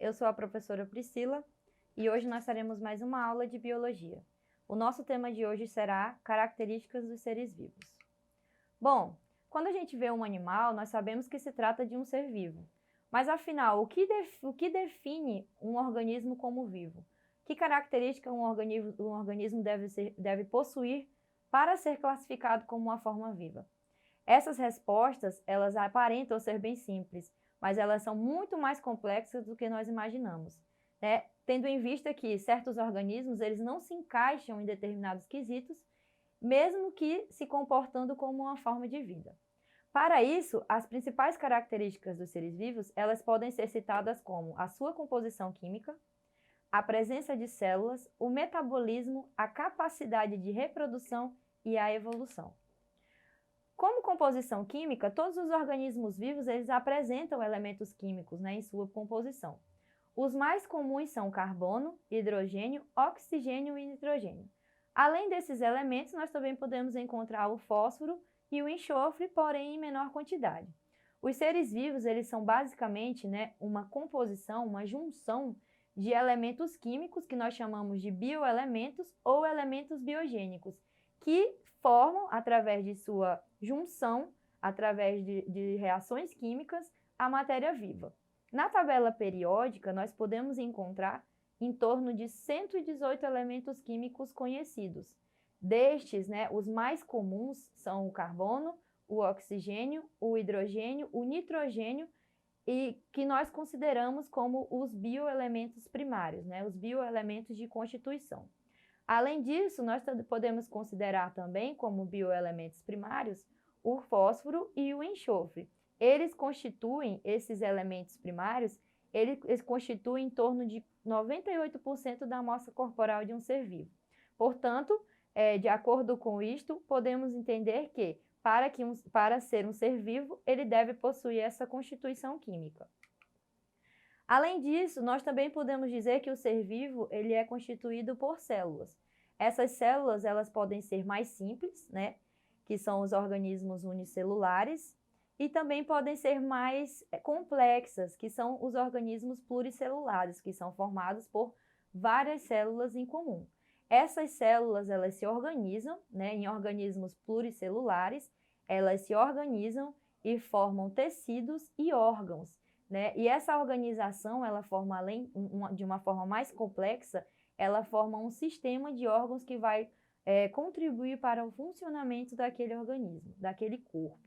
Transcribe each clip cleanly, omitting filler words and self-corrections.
eu sou a professora Priscila e hoje nós teremos mais uma aula de biologia. O nosso tema de hoje será características dos seres vivos. Bom, quando a gente vê um animal, nós sabemos que se trata de um ser vivo. Mas afinal, o que define um organismo como vivo? Que característica um organismo deve possuir para ser classificado como uma forma viva? Essas respostas, elas aparentam ser bem simples, mas elas são muito mais complexas do que nós imaginamos, né? Tendo em vista que certos organismos eles não se encaixam em determinados quesitos, mesmo que se comportando como uma forma de vida. Para isso, as principais características dos seres vivos, elas podem ser citadas como a sua composição química, a presença de células, o metabolismo, a capacidade de reprodução e a evolução. Como composição química, todos os organismos vivos eles apresentam elementos químicos, né, em sua composição. Os mais comuns são carbono, hidrogênio, oxigênio e nitrogênio. Além desses elementos, nós também podemos encontrar o fósforo e o enxofre, porém em menor quantidade. Os seres vivos eles são basicamente, né, uma composição, uma junção de elementos químicos que nós chamamos de bioelementos ou elementos biogênicos, que formam, através de sua junção, através de reações químicas, a matéria viva. Na tabela periódica, nós podemos encontrar em torno de 118 elementos químicos conhecidos. Destes, né, os mais comuns são o carbono, o oxigênio, o hidrogênio, o nitrogênio, e que nós consideramos como os bioelementos primários, né, os bioelementos de constituição. Além disso, nós podemos considerar também como bioelementos primários o fósforo e o enxofre. Eles constituem, esses elementos primários, eles constituem em torno de 98% da massa corporal de um ser vivo. Portanto, de acordo com isto, podemos entender que para ser um ser vivo, ele deve possuir essa constituição química. Além disso, nós também podemos dizer que o ser vivo ele é constituído por células. Essas células elas podem ser mais simples, né, que são os organismos unicelulares, e também podem ser mais complexas, que são os organismos pluricelulares, que são formados por várias células em comum. Essas células elas se organizam, né, em organismos pluricelulares, elas se organizam e formam tecidos e órgãos. Né? E essa organização, ela forma, de uma forma mais complexa, ela forma um sistema de órgãos que vai contribuir para o funcionamento daquele organismo, daquele corpo.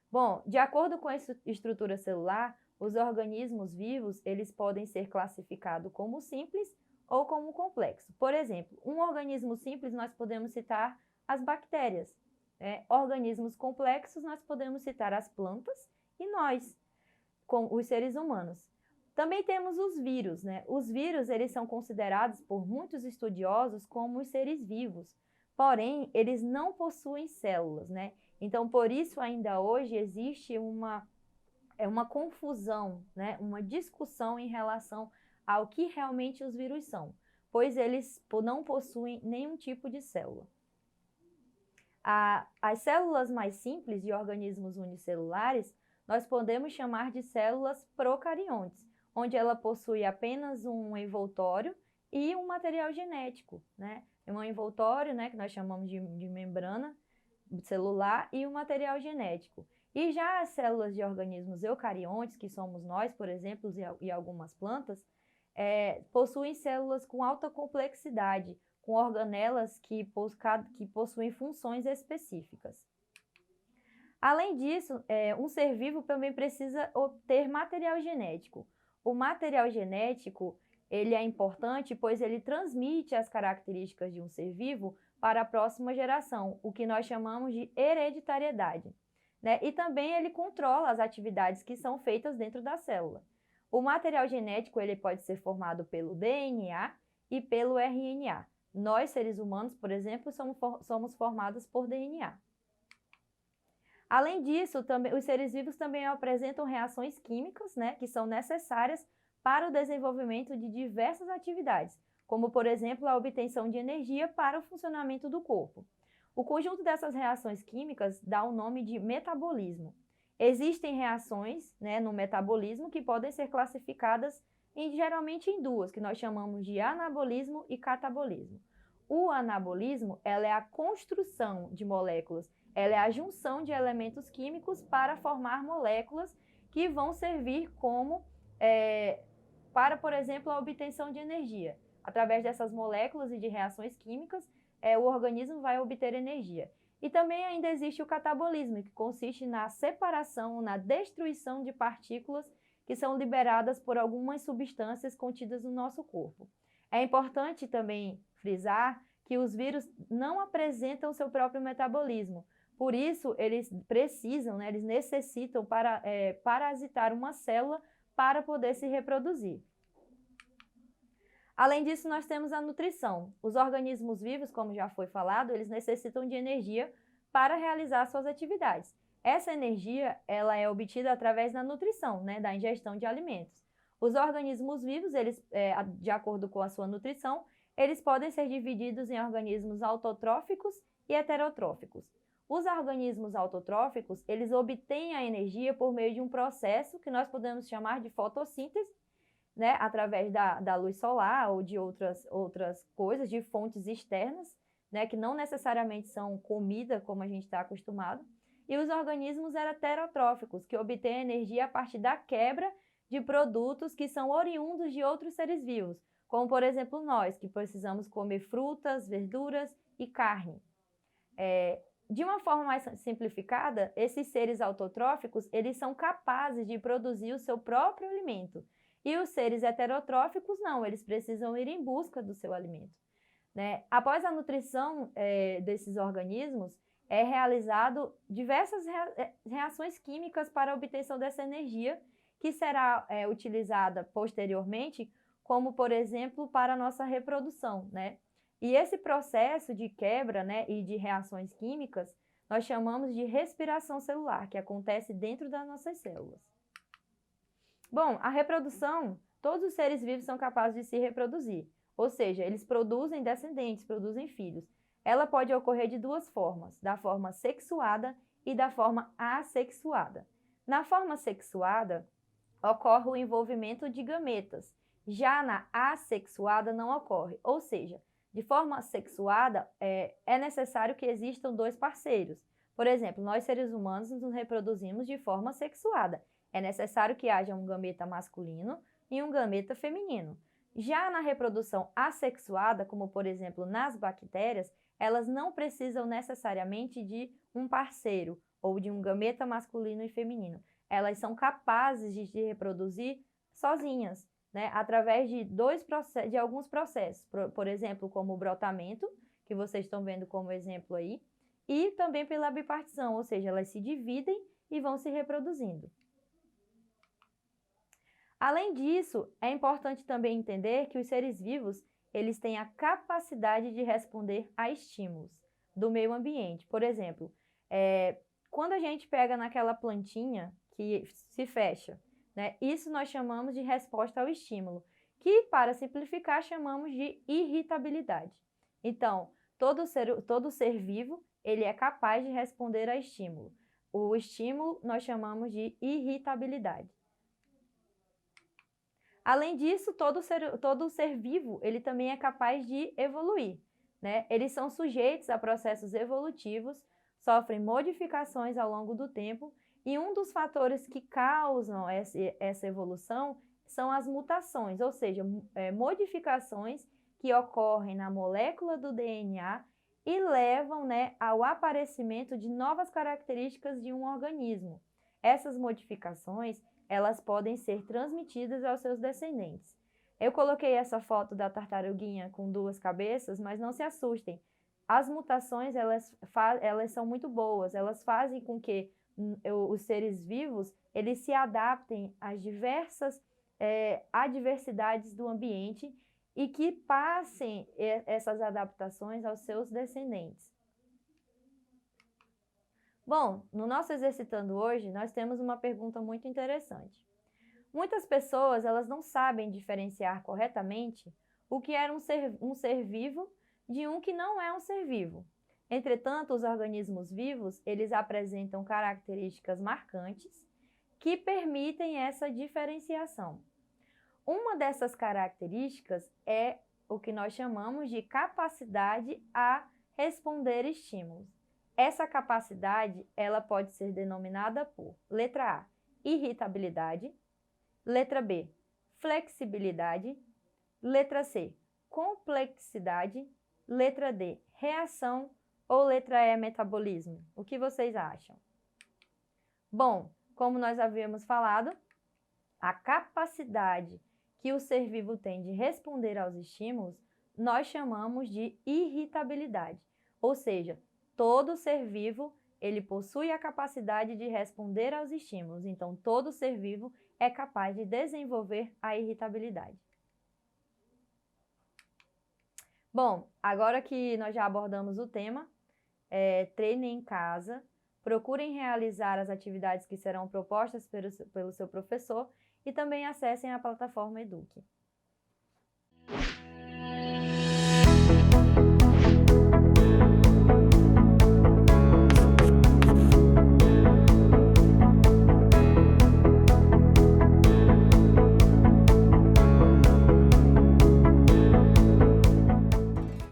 Bom, de acordo com a estrutura celular, os organismos vivos, eles podem ser classificados como simples ou como complexo. Por exemplo, um organismo simples, nós podemos citar as bactérias. Organismos complexos, nós podemos citar as plantas e nós, com os seres humanos. Também temos os vírus, né? Os vírus, eles são considerados por muitos estudiosos como os seres vivos, porém, eles não possuem células, né? Então, por isso, ainda hoje, existe uma confusão, né? Uma discussão em relação ao que realmente os vírus são, pois eles não possuem nenhum tipo de célula. As células mais simples de organismos unicelulares nós podemos chamar de células procariontes, onde ela possui apenas um envoltório e um material genético, né? Um envoltório, né, que nós chamamos de membrana celular, e um material genético. E já as células de organismos eucariontes, que somos nós, por exemplo, e algumas plantas, possuem células com alta complexidade, com organelas que possuem funções específicas. Além disso, um ser vivo também precisa ter material genético. O material genético ele é importante, pois ele transmite as características de um ser vivo para a próxima geração, o que nós chamamos de hereditariedade. Né? E também ele controla as atividades que são feitas dentro da célula. O material genético ele pode ser formado pelo DNA e pelo RNA. Nós, seres humanos, por exemplo, somos formados por DNA. Além disso, os seres vivos também apresentam reações químicas, né, que são necessárias para o desenvolvimento de diversas atividades, como, por exemplo, a obtenção de energia para o funcionamento do corpo. O conjunto dessas reações químicas dá o nome de metabolismo. Existem reações, né, no metabolismo que podem ser classificadas e geralmente em duas, que nós chamamos de anabolismo e catabolismo. O anabolismo, ela é a construção de moléculas, ela é a junção de elementos químicos para formar moléculas que vão servir como, para, por exemplo, a obtenção de energia. Através dessas moléculas e de reações químicas, o organismo vai obter energia. E também ainda existe o catabolismo, que consiste na separação, na destruição de partículas que são liberadas por algumas substâncias contidas no nosso corpo. É importante também frisar que os vírus não apresentam seu próprio metabolismo. Por isso, eles precisam, eles necessitam parasitar uma célula para poder se reproduzir. Além disso, nós temos a nutrição. Os organismos vivos, como já foi falado, eles necessitam de energia para realizar suas atividades. Essa energia, ela é obtida através da nutrição, da ingestão de alimentos. Os organismos vivos, eles, de acordo com a sua nutrição, eles podem ser divididos em organismos autotróficos e heterotróficos. Os organismos autotróficos, eles obtêm a energia por meio de um processo que nós podemos chamar de fotossíntese, através da luz solar ou de outras coisas, de fontes externas, que não necessariamente são comida, como a gente está acostumado. E os organismos heterotróficos, que obtêm energia a partir da quebra de produtos que são oriundos de outros seres vivos, como, por exemplo, nós, que precisamos comer frutas, verduras e carne. De uma forma mais simplificada, esses seres autotróficos, eles são capazes de produzir o seu próprio alimento. E os seres heterotróficos não, eles precisam ir em busca do seu alimento. Após a nutrição desses organismos, é realizado diversas reações químicas para a obtenção dessa energia, que será utilizada posteriormente, como, por exemplo, para a nossa reprodução, E esse processo de quebra, e de reações químicas, nós chamamos de respiração celular, que acontece dentro das nossas células. Bom, a reprodução, todos os seres vivos são capazes de se reproduzir, ou seja, eles produzem descendentes, produzem filhos. Ela pode ocorrer de duas formas, da forma sexuada e da forma assexuada. Na forma sexuada, ocorre o envolvimento de gametas. Já na assexuada não ocorre, ou seja, de forma sexuada é necessário que existam dois parceiros. Por exemplo, nós seres humanos nos reproduzimos de forma sexuada. É necessário que haja um gameta masculino e um gameta feminino. Já na reprodução assexuada, como por exemplo nas bactérias, elas não precisam necessariamente de um parceiro ou de um gameta masculino e feminino. Elas são capazes de se reproduzir sozinhas, através de alguns processos, por exemplo, como o brotamento, que vocês estão vendo como exemplo aí, e também pela bipartição, ou seja, elas se dividem e vão se reproduzindo. Além disso, é importante também entender que os seres vivos, eles têm a capacidade de responder a estímulos do meio ambiente. Por exemplo, quando a gente pega naquela plantinha que se fecha, isso nós chamamos de resposta ao estímulo, que, para simplificar, chamamos de irritabilidade. Então, todo ser vivo, ele é capaz de responder a estímulo. O estímulo nós chamamos de irritabilidade. Além disso, todo ser vivo, ele também é capaz de evoluir, Eles são sujeitos a processos evolutivos, sofrem modificações ao longo do tempo, e um dos fatores que causam essa evolução são as mutações, ou seja, modificações que ocorrem na molécula do DNA e levam, ao aparecimento de novas características de um organismo. Essas modificações, elas podem ser transmitidas aos seus descendentes. Eu coloquei essa foto da tartaruguinha com duas cabeças, mas não se assustem. As mutações, elas são muito boas, elas fazem com que os seres vivos, eles se adaptem às diversas adversidades do ambiente e que passem essas adaptações aos seus descendentes. Bom, no nosso Exercitando hoje, nós temos uma pergunta muito interessante. Muitas pessoas, elas não sabem diferenciar corretamente o que é um ser vivo de um que não é um ser vivo. Entretanto, os organismos vivos, eles apresentam características marcantes que permitem essa diferenciação. Uma dessas características é o que nós chamamos de capacidade a responder estímulos. Essa capacidade, ela pode ser denominada por letra A, irritabilidade, letra B, flexibilidade, letra C, complexidade, letra D, reação ou letra E, metabolismo. O que vocês acham? Bom, como nós havíamos falado, a capacidade que o ser vivo tem de responder aos estímulos, nós chamamos de irritabilidade. Ou seja, todo ser vivo, ele possui a capacidade de responder aos estímulos. Então, todo ser vivo é capaz de desenvolver a irritabilidade. Bom, agora que nós já abordamos o tema, treinem em casa, procurem realizar as atividades que serão propostas pelo seu professor e também acessem a plataforma Eduque.